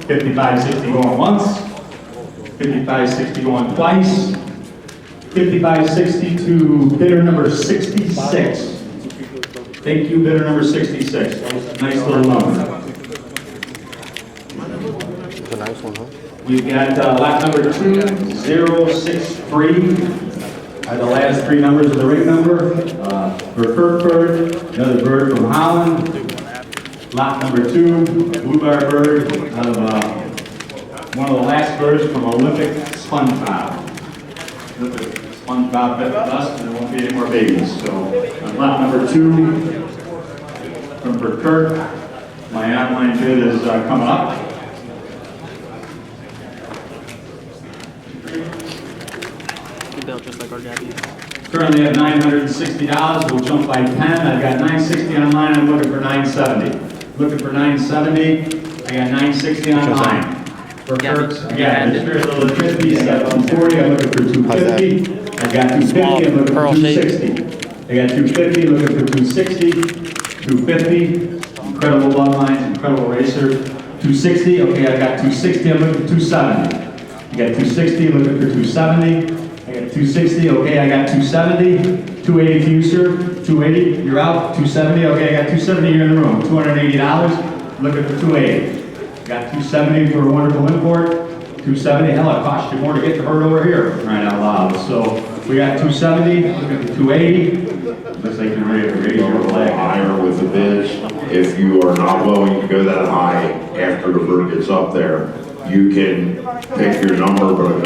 55.60 going once. 55.60 going twice. 55.60 to bidder number 66. Thank you, bidder number 66. Nice little number. It's a nice one, huh? We've got lot number 2063 are the last three numbers of the ring number. For Bird, another bird from Holland. Lot number 2, Bluebar Bird, out of one of the last birds from Olympic SpongeBob. Olympic SpongeBob bit the dust and there won't be any more babies. So on lot number 2 from Kirk, my online bid is coming up. Just like our daddy. Currently at $960, we'll jump by 10. I've got $960 online, I'm looking for $970. Looking for $970, I got $960 online. For Kirk's, again, there's a little 50, $740, I'm looking for $250. I got $250, I'm looking for $260. I got $250, looking for $260. $250, incredible bloodlines, incredible racer. $260, okay, I got $260, I'm looking for $270. I got $260, looking for $270. I got $260, okay, I got $270, $280 to you, sir, $280, you're out, $270, okay, I got $270, you're in the room, $280, looking for $280. Got $270 for a wonderful import, $270, hell, it cost you more to get the bird over here, right out loud. So we got $270, looking for $280, looks like you're ready to raise your flag. Higher with the bids, if you are not willing to go that high after the bird gets up there, you can pick your number, but it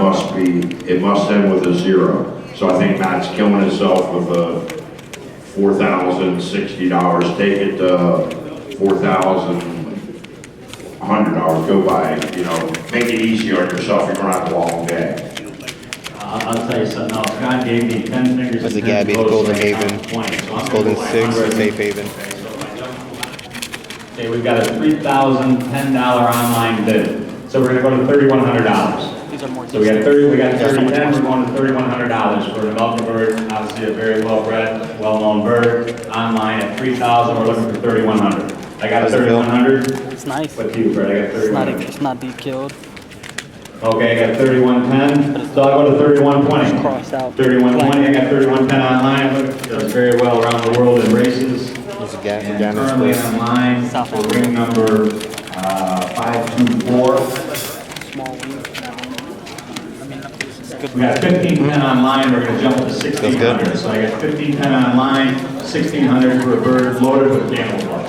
must end with a 0. So I think Matt's killing himself with a $4,060. Take it to $4,100. Go by, make it easy on yourself. You're gonna have a long day. I'll tell you something else. God gave me 10 fingers. That's the Gabby, the Golden Haven, Golden 6, or Safe Haven. Okay, we've got a $3,010 online bid. So we're going to go to $3,100. So we got 30, we got 3010, we're going to $3,100 for an American bird, obviously a very well-bred, well-known bird. Online at $3,000, we're looking for $3,100. I got $3,100. It's nice. What's you, Fred? I got $3,100. It's not deep killed. Okay, I got $3,110. So I'll go to $3,120. Crossed out. $3,120. I got $3,110 online. Does very well around the world in races. It's a And Ganus currently Bird. online for ring number 524. Small wing. We got 1510 online, we're going to jump to 1600. So I got 1510 online, 1600 for a bird loaded with camel blood.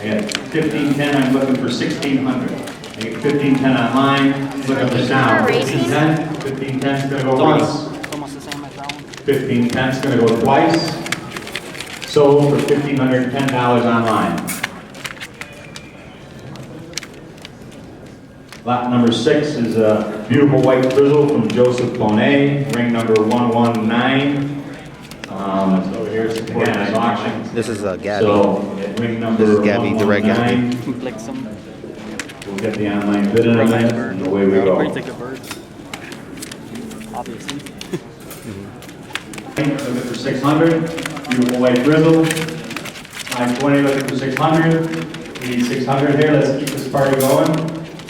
I got 1510, I'm looking for 1600. I got 1510 online, looking for down. 1510, 1510 is going to go once. Almost the same as that one. 1510 is going to go twice. Sold for $1,510 online. Lot number 6 is a beautiful white frizzle from Joseph Bonet, ring number 119. So here's again an auction. This is Gabby. So ring number This is Gabby, direct Gabby. 119. Flick some. We'll get the online bid in a minute, and away we go. Pretty thick of birds. Obviously. Looking for 600. Beautiful white frizzle. 520 looking for 600. We need 600 here. Let's keep this party going.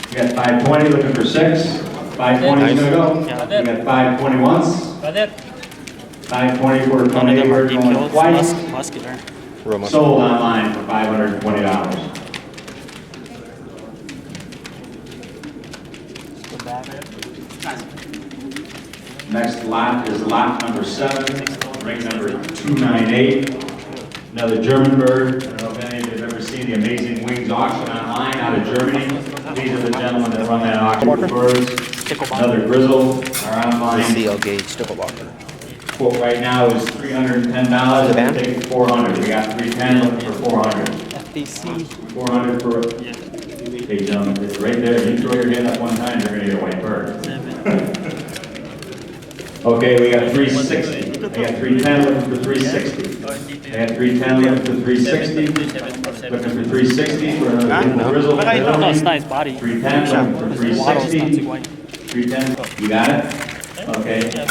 We got 520 looking for 6. 520 is gonna go. We got 520 once. 520 for a None of them tornado are bird deep going killed. twice. Muscular. Real much. Sold online for $520. Good back. Next lot is lot number 7, ring number 298. Another German bird. I don't know if any of you have ever seen the Amazing Wings auction online out of Germany. These are the gentlemen that run that auction for birds. Another grizzle are The online. CL Gauge Stickleblocker. Quote right now is $310. I'm taking $400. We got $310 looking for $400. FBC. 400 for. Hey, gentlemen, it's right there. You throw your hand up one time, you're gonna get a white bird. Okay, we got 360. I got 310 looking for 360. I got 310 looking for 360. Looking for 360 for another beautiful grizzle. Oh, it's nice body. 310 looking for 360. 310. You got it? Okay. No,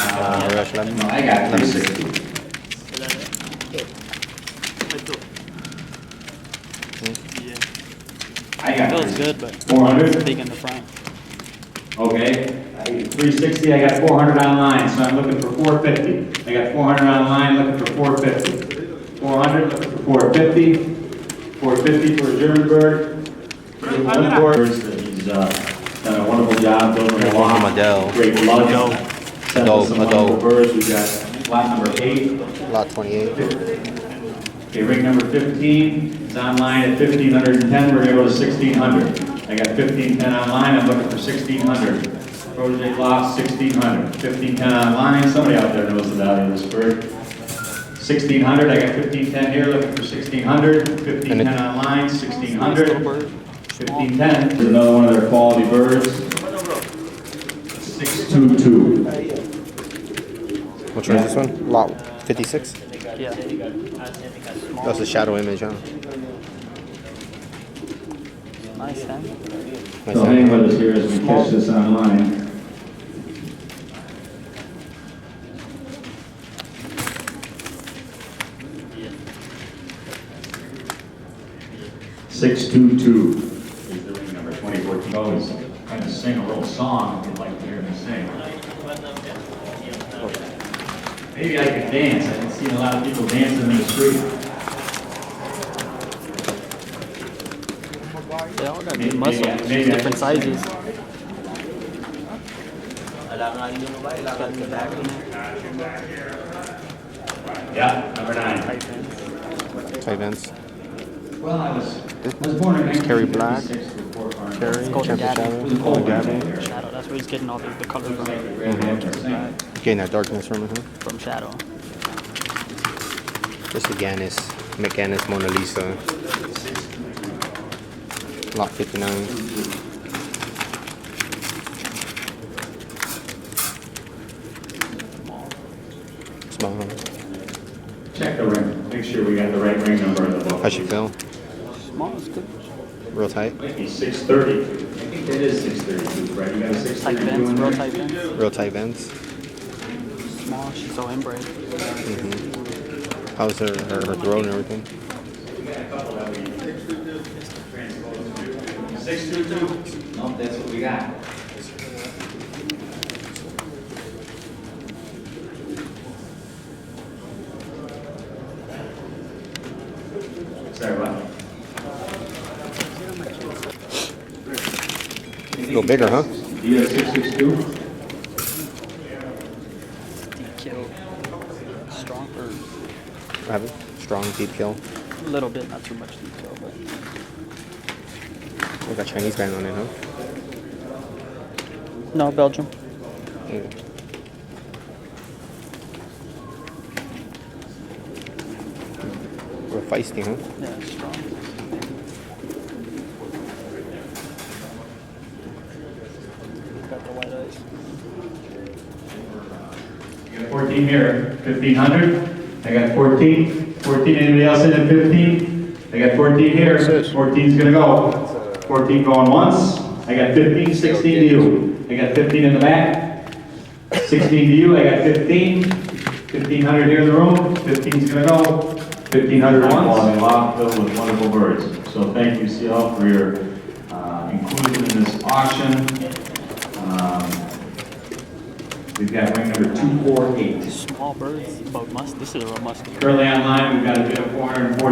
I got 360. I I got Feels good, but 400. it's big in the front. Okay, 360, I got 400 online, so I'm looking for 450. I got 400 online, looking for 450. 400, looking for 450. 450 for a German bird. One bird that he's done a wonderful job building a lot. Adele. Great blood. Sent us some Adele. wonderful birds. We got lot number 8. Lot 28. Okay, ring number 15 is online at 1,510. We're gonna go to 1,600. I got 1,510 online. I'm looking for 1,600. Project loss 1,600. 1,510 online. Somebody out there knows the value of this bird. 1,600. I got 1,510 here. Looking for 1,600. 1,510 online. 1,600. 1,510. Here's another one of their quality birds. 622. Which one is this one? Lot 56? Yeah. That's a shadow image, huh? Nice, huh? Nice So hang hand. with us here as we catch this online. "622" is the ring number 2014. Always kind of sing a little song if you'd like to hear me sing. Maybe I could dance. I've seen a lot of people dancing in the street. They all got Maybe- good muscles, maybe I different can sizes. sing. Got the back in there. Yeah, number 9. Tight fence. Tight ends. Well, I was born in Carrie Black. 1956 with Fort Farm. Carrie, Golden Champion Gabby. Shadow. It was a Golden cold Gabby. winter. Shadow, that's where he's getting all the color Looks like from. the red hand to sing. Getting that darkness from it, huh? From Shadow. This is Ganus. McGannis Mona Lisa. Lot 59. Small. Check the ring, make sure we got the right ring number in the book. How's she feel? Small is good. Real tight? Might be 630. I think it is 632, right? You got a Tight 632 fence, in real there? tight fence. Real tight vents. Small, she's so inbred. How's her throat and everything? We got a couple that we transposed. 622? Nope, that's what we got. Sorry, what? A little bigger, huh? Do you have 662? Deep kill. Strong or Have it? Strong, deep kill. a little bit, not too much deep kill, but We got Chinese band on it, huh? no, Belgium. Yeah. Real feisty, huh? Yeah, strong. Got the white eyes. You got 14 here, 1,500. I got 14. 14, anybody else in at 15? I got 14 here, 14's gonna go. 14 going once. I got 15, 16 to you. I got 15 in the back. 16 to you, I got 15. 1,500 here in the room, 15's gonna go. 1,500 once. Quality lot filled with wonderful birds. So thank you, CL, for your inclusion in this auction. We've got ring number 248. Small birds, but this is a real musket. Currently online, we've got a bid of $440. We're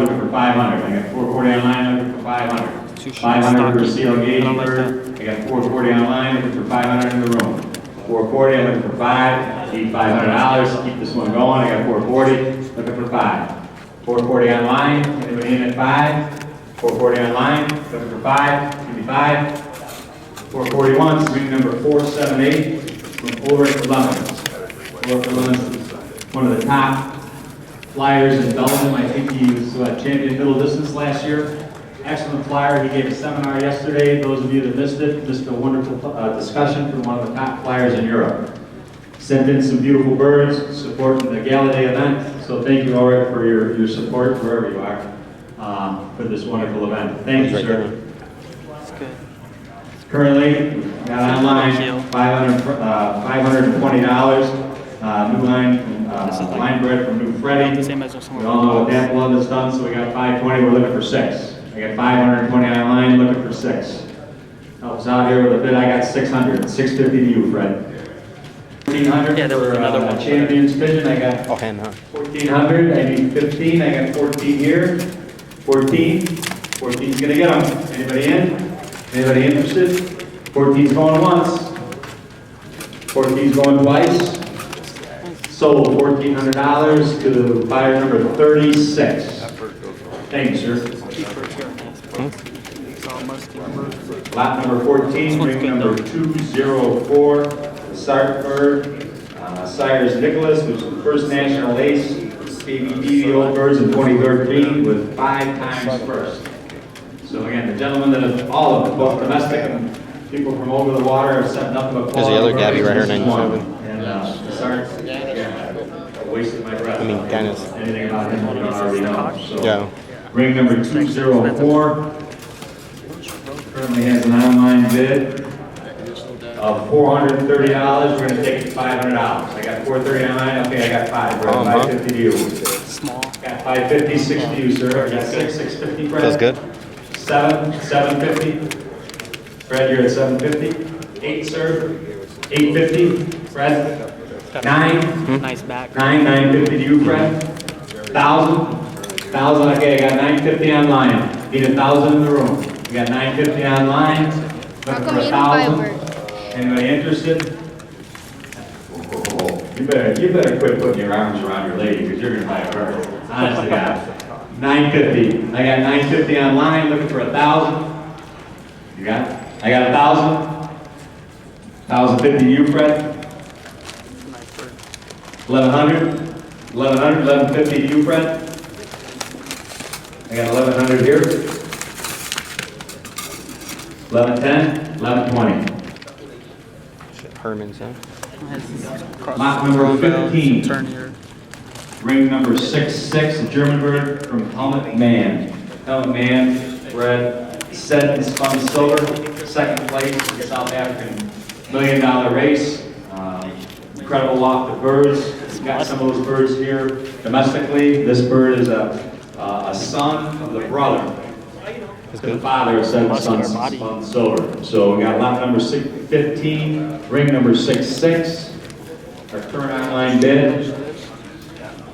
looking for 500. I got 440 online, looking for 500. Too short, 500 for stocky. CL Gage I don't like bird. I got 440 online, looking for 500 in the room. 440, I'm looking for 5. Need $500. Keep this one going. I got 440, looking for 5. 440 online. Anybody in at 5? 440 online, looking for 5. Give me 5. 441, ring number 478 from Ulrich Lemons. Ulrich Lemons is one of the top flyers in Belgium. I think he was champion middle distance last year. Excellent flyer. He gave a seminar yesterday. Those of you that missed it, just a wonderful discussion from one of the top flyers in Europe. Sent in some beautiful birds supporting the Gala Day event. So thank you, Ulrich, for your support wherever you are for this wonderful event. Thank you, sir. That's good. Currently, got online, $520. New line, line bread from New The Freddie. same as some We all know what that blood has done, so we got 520, we're looking for 6. I I got 520 online, looking for 6. Helps out here with a bid, I got 600, 650 to you, Fred. 1,400 Yeah, there was for another one. Champions Pigeon, I got Oh, hand, huh? 1,400, I need 15, I got 14 here. 14, 14's gonna get them. Anybody in? Anybody interested? 14's going once. 14's going twice. Sold $1,400 to buyer number 36. Thank you, sir. Lot number 14, ring number 204, the Sark Bird. Sires Nicholas, which is the first national ace. KBD Old Birds in 2013 with 5 times first. So again, the gentlemen that have, all of them, both domestic and people from over the water, have set nothing but There's the other Gabby right here, 97. And the Sark, yeah, I wasted my breath. I mean, Ganus. Anything about him, we don't already know. So, Yeah. ring number 204 currently has an online bid of $430. We're gonna take it to $500. I got $430 online. Okay, I got 5. We're at 550 to you. Small. Got 550, 6 to you, sir. I got 6, 650, Fred. Feels good. 7, 750. Fred, you're at 750. 8, sir. 850. Fred. 9. Nice back. 950 to you, Fred. 1,000. 1,000. Okay, I got 950 online. Need 1,000 in the room. We got 950 online. Looking for 1,000. Anybody interested? You better quit putting your arms around your lady because you're gonna buy her. Honest to God. 950. I got 950 online. Looking for 1,000. You got? I got 1,000. 1,050 to you, Fred. 1,100. 1,100. 1,150 to you, Fred. I got 1,100 here. 1110. 1120. Herman's, huh? Lot number 15. Turn here. Ring number 66, a German bird from Helmut Mann. Helmut Mann bred, set and spun silver, second place in the South African $1 million race. Incredible loft of birds. Got some of those birds here domestically. This bird is a son of the brother to the father of set and spun silver. So we got lot number 15, ring number 66. Our current online bid,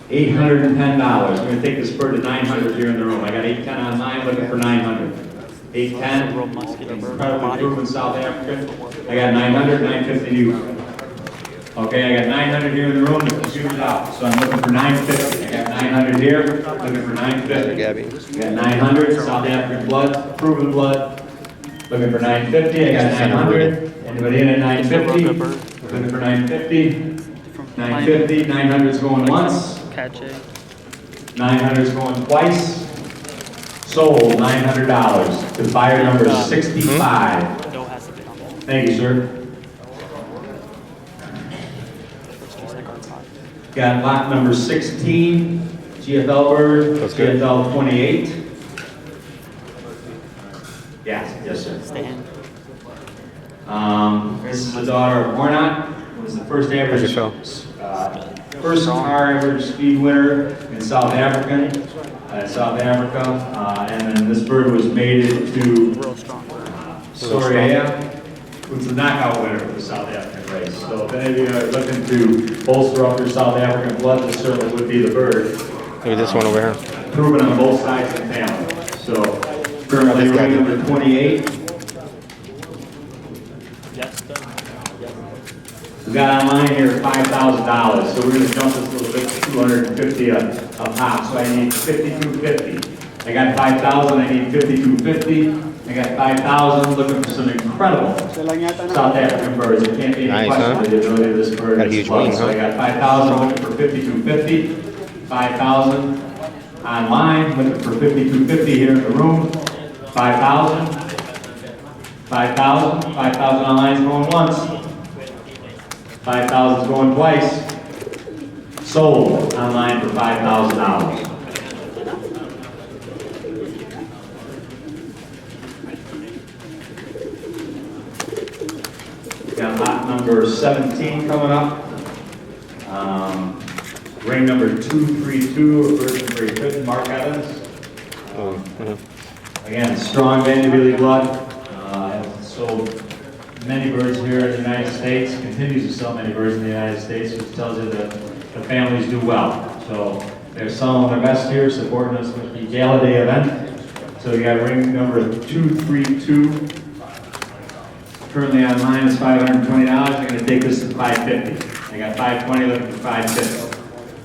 $810. We're going to take this bird to 900 here in the room. I got 810 online, looking for 900. 810, incredibly proven South African. I got 900, 950 to you. Okay, I got 900 here in the room, the computer's out, so I'm looking for 950. I got 900 here, looking for 950. Gabby. I got 900, South African blood, proven blood. Looking for 950, I got 900. Anybody in at 950? Looking for 950. 950, 900's going once. Catch it. 900's going twice. Sold $900 to buyer number 65. Doe has to be on that. Thank you, sir. Got lot number 16, GFL bird, That's good. GFL 28. Yes, sir. Stand. This is the daughter of Ornat. Was the first average, How's first car average speed winner in South Africa. And then this bird was mated to Real strong. Soria, who's the knockout winner for the South African race. So if any of you are looking to bolster up your South African blood, this certainly would be the bird. Maybe this one over here. Proven on both sides of the family. So currently ring number 28. Yes, We got online here $5,000, so we're gonna jump this a little bit to 250 a pop, so I need 5250. I got 5,000, I need 5250. I got 5,000, looking for some incredible South African birds. There can't be any Nice, question huh? of the ability of this bird. Got a is huge blood. wing, So I huh? got 5,000, looking for 5250. 5,000 online, looking for 5250 here in the room. 5,000. 5,000. 5,000 online is going once. 5,000 is going twice. Sold online for $5,000. Got lot number 17 coming up. Ring number 232, a version for equipment, Mark Evans. Oh, Again, strong Vanderbilt blood. Has sold many birds here in the United States, continues to sell many birds in the United States, which tells you that the families do well. So they're selling their best here, supporting us with the Gala Day event. So you got ring number 232. Currently online is $520. I'm going to take this to $550. I got $520 looking for $550.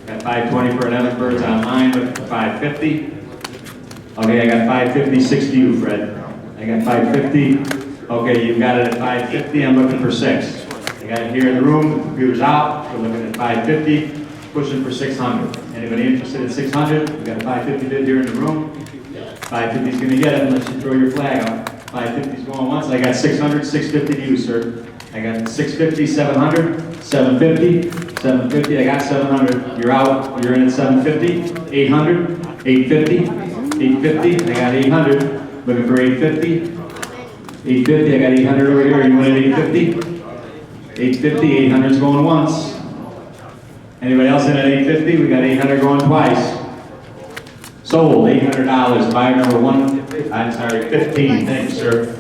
Got $520 for 11 birds online looking for $550. Okay, I got $550, 60 to you, Fred. I got $550. Okay, you've got it at $550. I'm looking for 6. I got it here in the room. The computer's out. We're looking at $550. Pushing for $600. Anybody interested in $600? We've got a $550 bid here in the room. $550 is going to get it unless you throw your flag out. $550 is going once. I got $600, $650 to you, sir. I got $650, $700, $750, $750. I got $700. You're out. You're in at $750, $800, $850, $850. I got $800. Looking for $850, $850. I got $800 over here. You want it $850? $850, $800 is going once. Anybody else in at $850? We got $800 going twice. Sold, $800. Buyer number 15. Thank you, sir.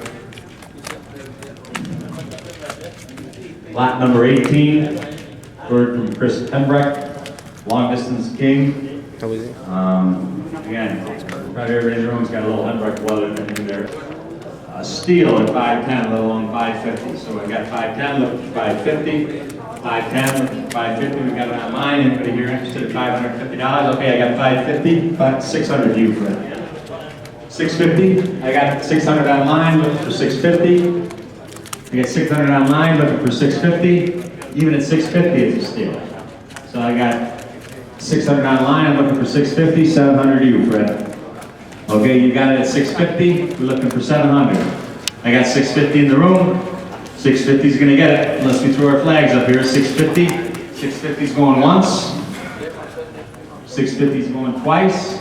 Lot number 18. Bird from Chris Pembroke. Long distance king. How is it? Again, probably everybody in the room's got a little Pembroke weather in there. Steel at 510, let alone 550. So we got 510, look for 550. 510, 550, we got it online. Anybody here interested at $550? Okay, I got 550, but 600 to you, Fred. 650, I got 600 online, looking for 650. I got 600 online, looking for 650. Even at 650, it's a steal. So I got 600 online, I'm looking for 650, 700 to you, Fred. Okay, you got it at 650, we're looking for 700. I got 650 in the room. 650 is going to get it, unless we throw our flags up here. 650. 650 is going once. 650 is going twice.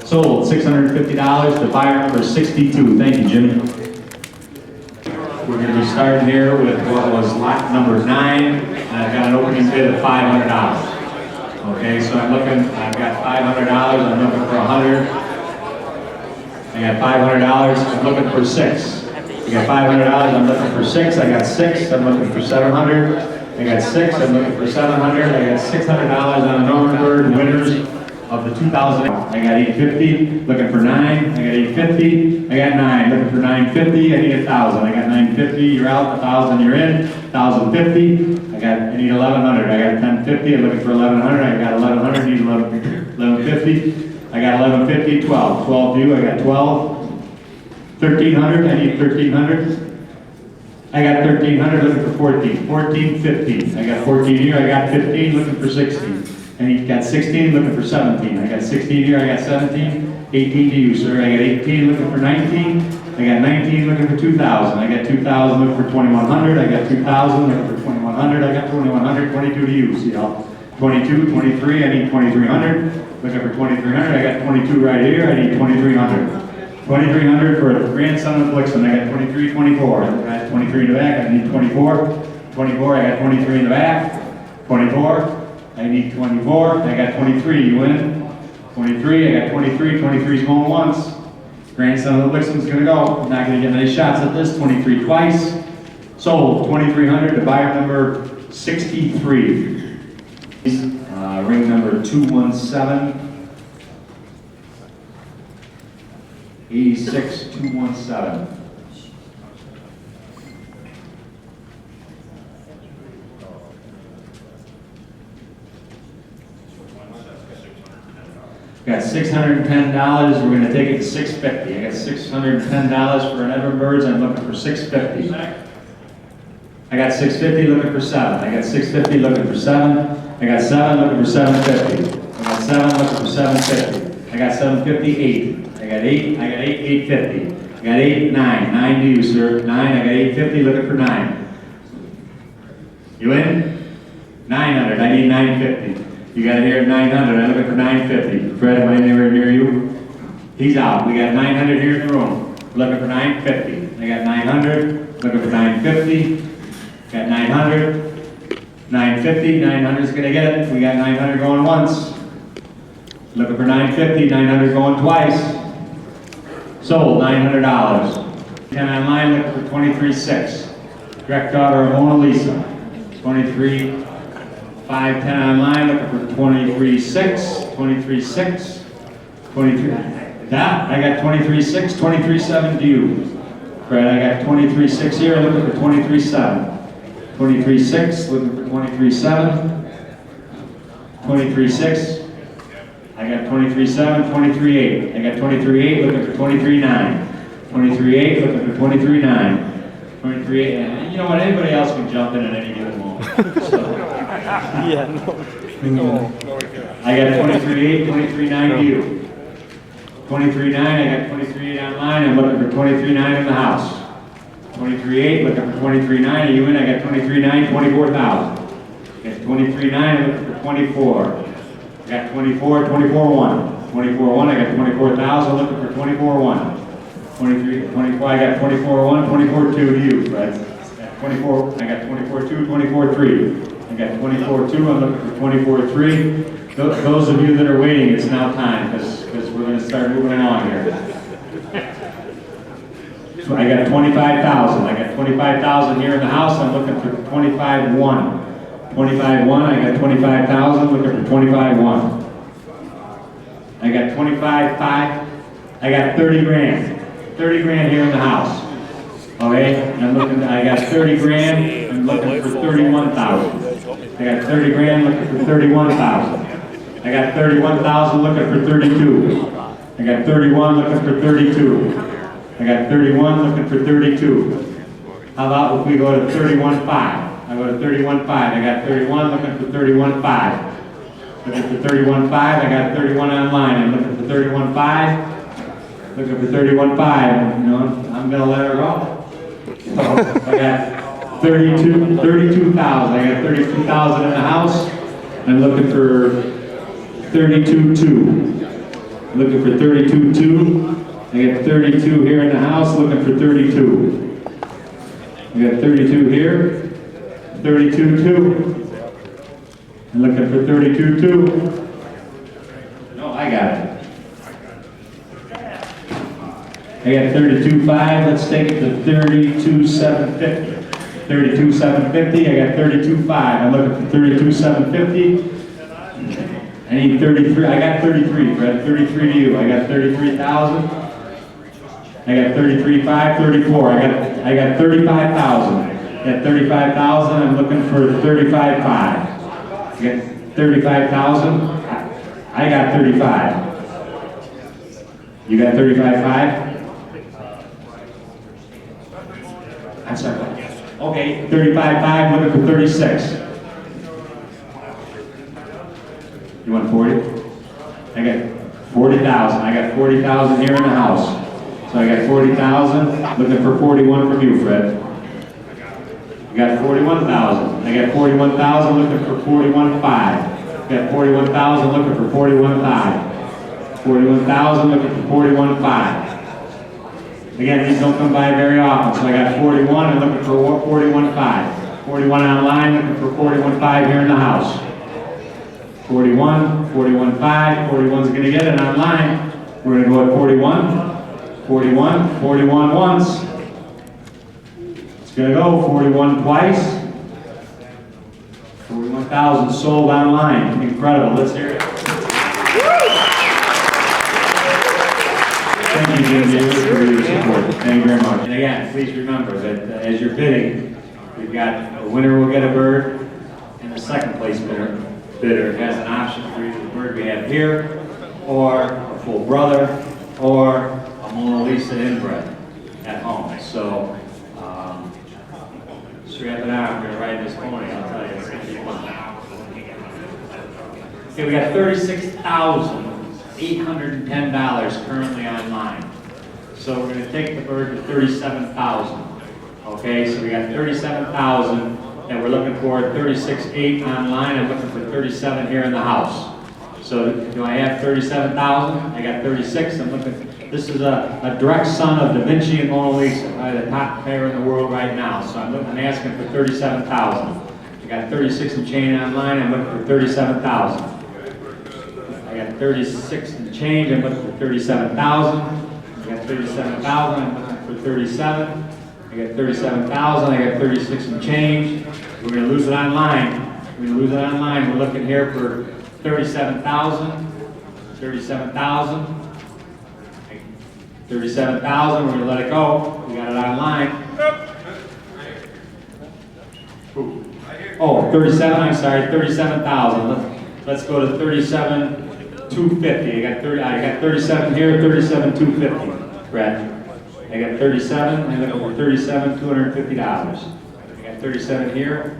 Sold, $650 to buyer number 62. Thank you, Jimmy. We're going to be starting here with what was lot number 9, and I've got an opening bid of $500. Okay, so I'm looking, I've got $500, I'm looking for 100. I got $500, I'm looking for 6. I got $500, I'm looking for 6. I got 6, I'm looking for 700. I got 6, I'm looking for 700. I got $600 on a Norman Bird, winners of the 2000. I got 850, looking for 9. I got 850, I got 9, looking for 950. I need 1,000. I got 950, you're out. 1,000, you're in. 1,050. I need 1,100. I got 1050, I'm looking for 1,100. I got 1,100, need 1,150. I got 1,150, 12. 12 to you, I got 12. 1,300, I need 1,300. I got 1,300, looking for 14. 14, 15. I got 14 here, I got 15, looking for 16. And he got 16, looking for 17. I got 16 here, I got 17. 18 to you, sir. I got 18, looking for 19. I got 19, looking for 2,000. I got 2,000, looking for 2,100. I got 2,000, looking for 2,100. I got 2,100, 22 to you, see y'all. 22, 23, I need 2,300. Looking for 2,300, I got 22 right here, I need 2,300. 2,300 for a grandson of Blixen. I got 23, 24. I got 23 in the back. I need 24. 24. I got 23 in the back. 24. I need 24. I got 23. You win. 23. I got 23. 23 is going once. Grandson of the Blixen's going to go. I'm not going to get many shots at this. 23 twice. Sold. 2,300 to buyer number 63. Ring number 217. 86217. Got $610. We're going to take it to $650. I got $610 for an Edward Birds. I'm looking for $650. I got $650 looking for 7. I got $650 looking for 7. I got 7 looking for $750. I got 7 looking for $750. I got $750, 8. I got 8, I got 8, $850. I got 8, 9, 9 to you, sir. 9, I got 850, looking for 9. You in? 900, I need 950. You got it here at 900, I'm looking for 950. Fred, am I anywhere near you? He's out. We got 900 here in the room. Looking for 950. I got 900, looking for 950. Got 900, 950, 900 is going to get it. We got 900 going once. Looking for 950, 900 going twice. Sold, $900. 10 online, looking for 23.6. Direct order of Mona Lisa, 23.510 online, looking for 23.6, 23.6, 23. That, I got 23.6, 23.7 to you. Fred, I got 23.6 here, looking for 23.7. 23.6, looking for 23.7. 23.6. I got 23.7, 23.8. I got 23.8, looking for 23.9. 23.8, looking for 23.9. 23.8, and you know what, anybody else can jump in at any given moment. So, Yeah, no. I got 23.8, 23.9 to you. 23.9, I got 23.8 online, I'm looking for 23.9 in the house. 23.8, looking for 23.9, are you in? I got 23.9, 24,000. Got 23.9, I'm looking for 24. I got 24, 24.1. 24.1, I got 24,000, looking for 24.1. 23, 24, I got 24.1, 24.2 to you, Fred. 24, I got 24.2, 24.3. I got 24.2, I'm looking for 24.3. Those of you that are waiting, it's now time, because we're going to start moving on here. So I got 25,000. I got 25,000 here in the house. I'm looking for 25.1. 25.1. I got 25,000. Looking for 25.1. I got 25.5. I got 30 grand. 30 grand here in the house. Okay. I'm looking. I got 30 grand. I'm looking for 31,000. I got 30 grand. Looking for 31,000. I got 31,000. Looking for 32. I got 31. Looking for 32. I got 31, looking for 32. How about if we go to 31.5? I go to 31.5. I got 31, looking for 31.5. Looking for 31.5. I got 31 online. I'm looking for 31.5. Looking for 31.5. You know, I'm gonna let her go. So I got 32,000. I got 32,000 in the house. I'm looking for 32.2. Looking for 32.2. I got 32 here in the house, looking for 32. I got 32 here, 32.2. I'm looking for 32.2. No, I got it. I got 32.5, let's take it to 32.750. 32.750, I got 32.5. I'm looking for 32.750. I need 33, I got 33, Fred, 33 to you. I got 33,000. I got 33.5, 34. I got 35,000. Got 35,000. I'm looking for 35.5. I got 35,000. I got 35. You got 35.5? I'm sorry. Okay, 35.5. Looking for 36. You want 40? I got 40,000. I got 40,000 here in the house. So I got 40,000, looking for 41 from you, Fred. You got 41,000. I got 41,000, looking for 41.5. Got 41,000, looking for 41.5. 41,000, looking for 41.5. Again, these don't come by very often, so I got 41 and looking for 41.5. 41 online, looking for 41.5 here in the house. 41, 41.5, 41's going to get it online. We're going to go at 41. 41, 41 once. It's gonna go 41 twice. 41,000 sold online. Incredible. Let's hear it. Thank you, Jim Davis, for your support. Thank you very much. And again, please remember that as you're bidding, we've got a winner will get a bird, and the second place bidder has an option for either the bird we have here, or a full brother, or Mona Lisa inbred at home. So, strap it out, I'm going to ride this pony, I'll tell you, it's going to be fun. Okay, we got $36,810 currently online. So we're going to take the bird to 37,000. Okay, so we got 37,000 and we're looking for 36.8 online. I'm looking for 37 here in the house. So do I have 37,000? I got 36. I'm looking. This is a direct son of Da Vinci and Mona Lisa, the top pair in the world right now. So I'm asking for 37,000. I got 36 and change online. I'm looking for 37,000. I got 36 and change. I'm looking for 37,000. I got got 37,000, I'm looking for 37. I got 37,000, I got 36 and change. We're gonna lose it online. We're gonna lose it online. We're looking here for 37,000, 37,000, 37,000, we're gonna let it go. We got it online. Oh, 37, I'm sorry, 37,000. Let's go to 37,250. I got 37 here, 37,250. Brett. I got 37, I'm looking for 37,250. I got 37 here.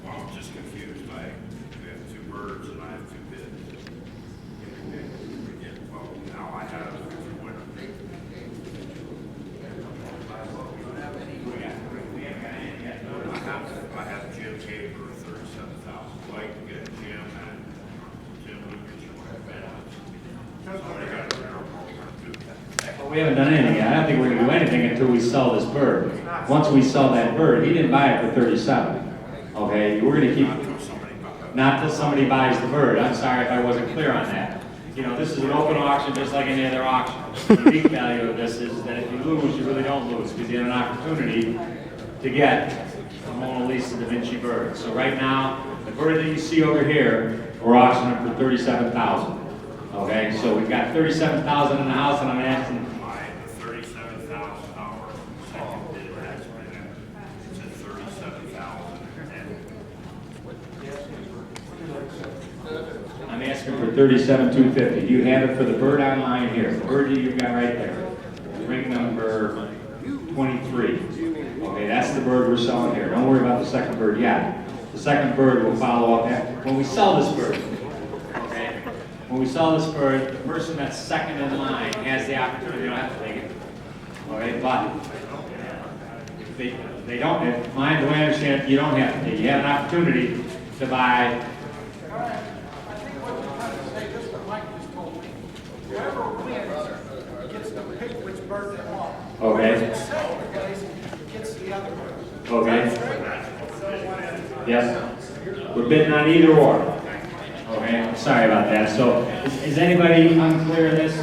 I'm just confused. We have two birds and I have two bids. Well, now I have winner. I have Jim Caper, 37,000. Like to get Jim and Jim Lucas. Somebody got a better program. Well, we haven't done anything yet. I don't think we're gonna do anything until we sell this bird. Once we sell that bird, he didn't buy it for 37. Okay, we're gonna keep, not till somebody buys the bird. I'm sorry if I wasn't clear on that. You know, this is an open auction just like any other auction. The unique value of this is that if you lose, you really don't lose because you have an opportunity to get a Mona Lisa Da Vinci bird. So right now, the bird that you see over here, we're auctioning for 37,000. Okay, so we've got 37,000 in the house, and I'm asking. The $37,000 second bid has been at 37,000. I'm asking for 37,250. You have it for the bird online here. The bird that you've got right there. Ring number 23. Okay, that's the bird we're selling here. Don't worry about the second bird yet. The second bird will follow up when we sell this bird. Okay? When we sell this bird, the person that's second in line has the opportunity. They don't have to take it. Okay, but they don't. The way I understand it, you don't have to take it. You have an opportunity to buy. Whoever wins gets to pick which bird they want. Okay. Second place gets the other bird. Okay. Yes. We're bidding on either or. Okay. Sorry about that. So, is anybody unclear in this?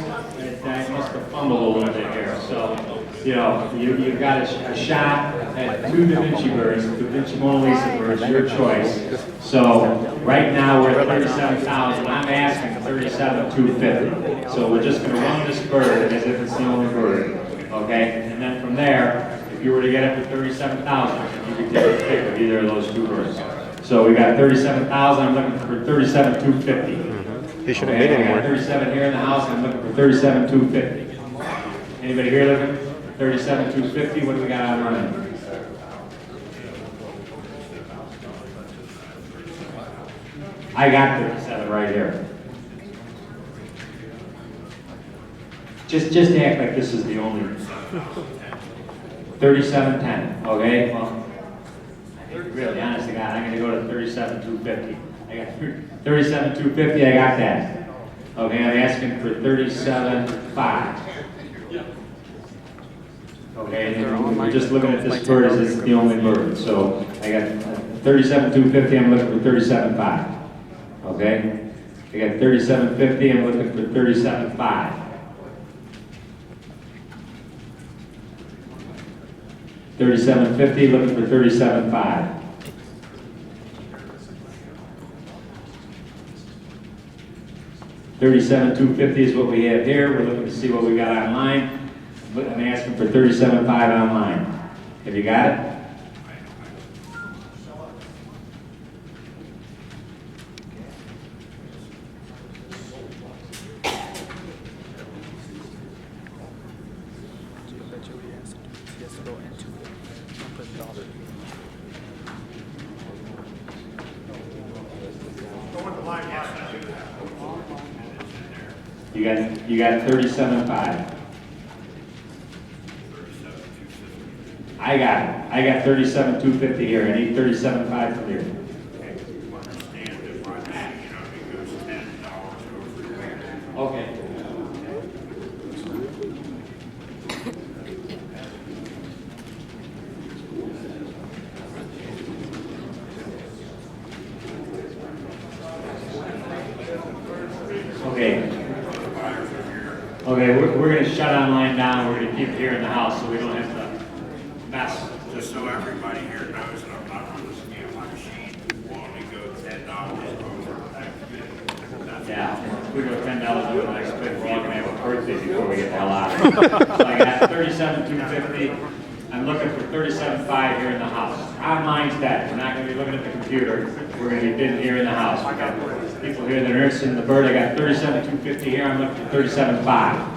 I must have fumbled a little bit here. So, you know, you've got a shot at two Da Vinci birds, Da Vinci Mona Lisa birds, your choice. So, right now we're at 37,000. I'm asking 37,250. So we're just going to run this bird as if it's the only bird. Okay? And then from there, if you were to get it for 37,000, you could take a pick of either of those two birds. So we got 37,000. I'm looking for 37,250. He shouldn't bid I anymore. got 37 here in the house. I'm looking for 37,250. Anybody here looking for 37,250? What do we got on running? I got 37 right here. Just act like this is the only 3710. Okay? Well, really, honest to God, I'm going to go to 37,250. I got 37,250. I got that. Okay, I'm asking for 37,500. Okay, and we're just looking at this bird as it's the only bird. So I got 37,250. I'm looking for 37,500. Okay, I got 3750, I'm looking for 37.5. 3750, looking for 37.5. 37,250 is what we have here. We're looking to see what we got online. I'm asking for 37.5 online. Have you got it? You got 37.5. I got it. I got 37,250 here. I need 37.5 from here. Okay. Okay. Okay, we're going to shut online down. We're going to keep it here in the house so we don't have to mess. Just so everybody here knows that I'm not going to scam my machine, we'll only go $10 over. Yeah, we go $10 over the next bid. We're all going to have a birthday before we get the hell out of here. So I got 37,250. I'm looking for 37,500 here in the house. Online's dead. We're not going to be looking at the computer. We're going to be bidding here in the house. We got people here that are interested in the bird. I got 37,250 here. I'm looking for 37,500.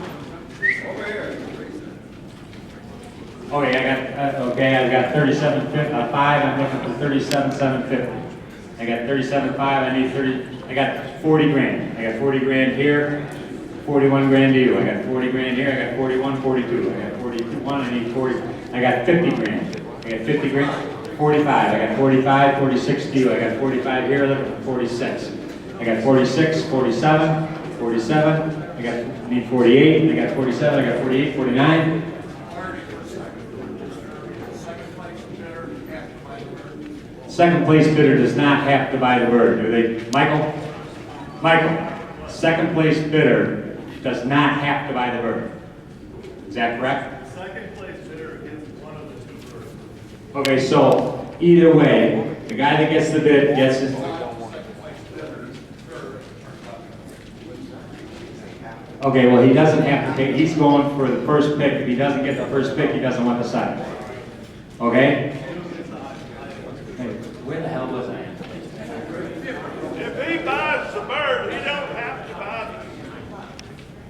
Okay, I got 37,500. I'm looking for 37,750. I got 37,500. I need 30. I got 40 grand. I got 40 grand here. 41 grand to you. I got 40 grand here. I got 41, 42. I got 41. I need 40. I got 50 grand. I got 50 grand. 45. I got 45, 46 to you. I got 45 here. Looking for 46. I got 46, 47, 47. I need 48. I got 47. I got 48, 49. Second place bidder does not have to buy the bird, do they? Michael? Michael, second place bidder does not have to buy the bird. Is that correct? Second place bidder gets one of the two birds. Okay, so either way, the guy that gets the bid gets it. Okay, well, he doesn't have to take, he's going for the first pick. If he doesn't get the first pick, he doesn't want the second. Okay? Hey, where the hell was I? If he buys the bird, he don't have to buy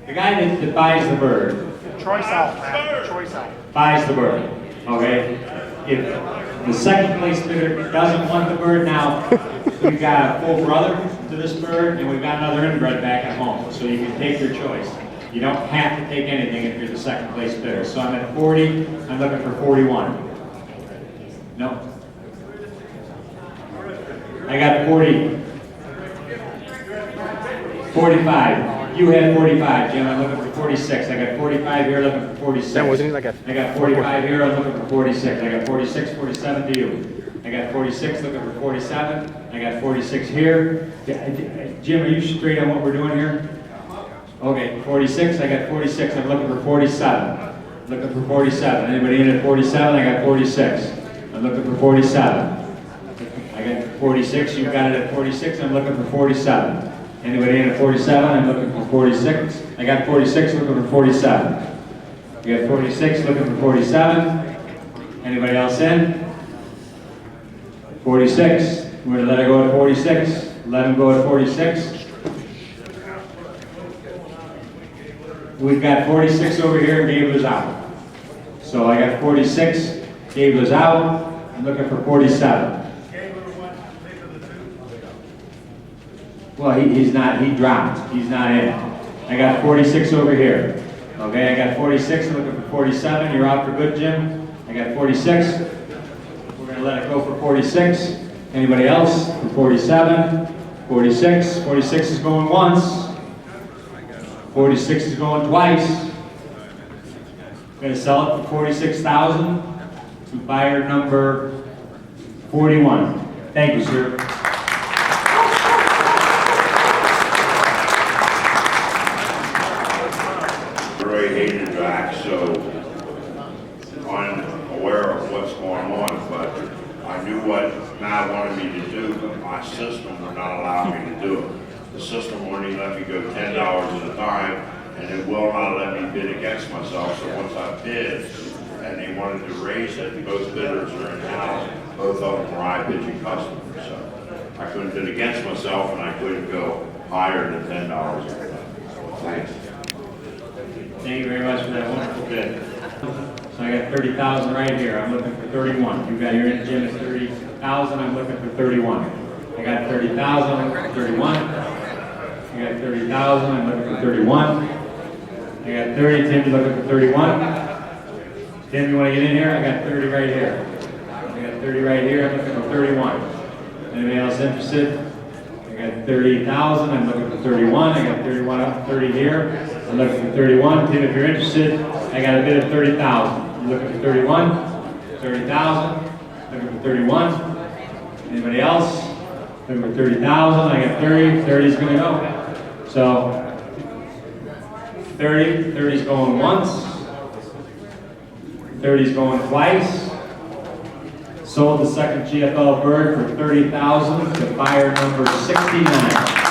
The guy that buys the bird Choice out, man. Choice out. buys the bird, okay? If the second place bidder doesn't want the bird, now, we've got a full brother to this bird, and we've got another inbred back at home, so you can take your choice. You don't have to take anything if you're the second place bidder. So I'm at 40, I'm looking for 41. No. I got 40. 45. You had 45, Jim. I'm looking for 46. I got 45 here, looking for 46. Then wasn't he like a- I got 45 here, I'm looking for 46. I got 46, 47 to you. I got 46, looking for 47. I got 46 here. Jim, are you straight on what we're doing here? Okay, 46. I got 46. I'm looking for 47. Looking for 47. Anybody in at 47? I got 46. I'm looking for 47. I got 46. You got it at 46. I'm looking for 47. Anybody in at 47? I'm looking for 46. I got 46. Looking for 47. You got 46. Looking for 47. Anybody else in? 46. We're going to let her go at 46. Let him go at 46. We've got 46 over here. Gabe was out. So I got 46. Gabe was out. I'm looking for 47. Well, he's not. He dropped. He's not in. I got 46 over here. Okay, I got 46. I'm looking for 47. You're out for good, Jim. I got 46. We're going to let it go for 46. Anybody else? For 47. 46. 46 is going once. 46 is going twice. Going to sell it for 46,000 to buyer number 41. Thank you, sir. Very hated back, so unaware of what's going on, but I knew what Matt wanted me to do, but my system would not allow me to do it. The system won't even let me go $10 at a time, and it will not let me bid against myself. So once I bid, and they wanted to raise it, both bidders are in-house, both of them were ipigeon customers. So I couldn't bid against myself, and I couldn't go higher than $10 at a time. Thanks. Thank you very much for that wonderful bid. So I got 30,000 right here. I'm looking for 31. You got your Jim at 30,000. I'm looking for 31. I got 30,000. I'm looking for 31. I got 30,000. I'm looking for 31. I got 30. Tim, you looking for 31? Tim, you want to get in here? I got 30 right here. I got 30 right here. I'm looking for 31. Anybody else interested? I got 30,000. I'm looking for 31. I got 31 up, 30 here. I'm looking for 31. Tim, if you're interested, I got a bid of 30,000. You looking for 31? 30,000. Looking for 31. Anybody else? Looking for 30,000. I got 30. 30 is going to go. So 30, 30's going once. 30's going twice. Sold the second GFL bird for $30,000 to buyer number 69.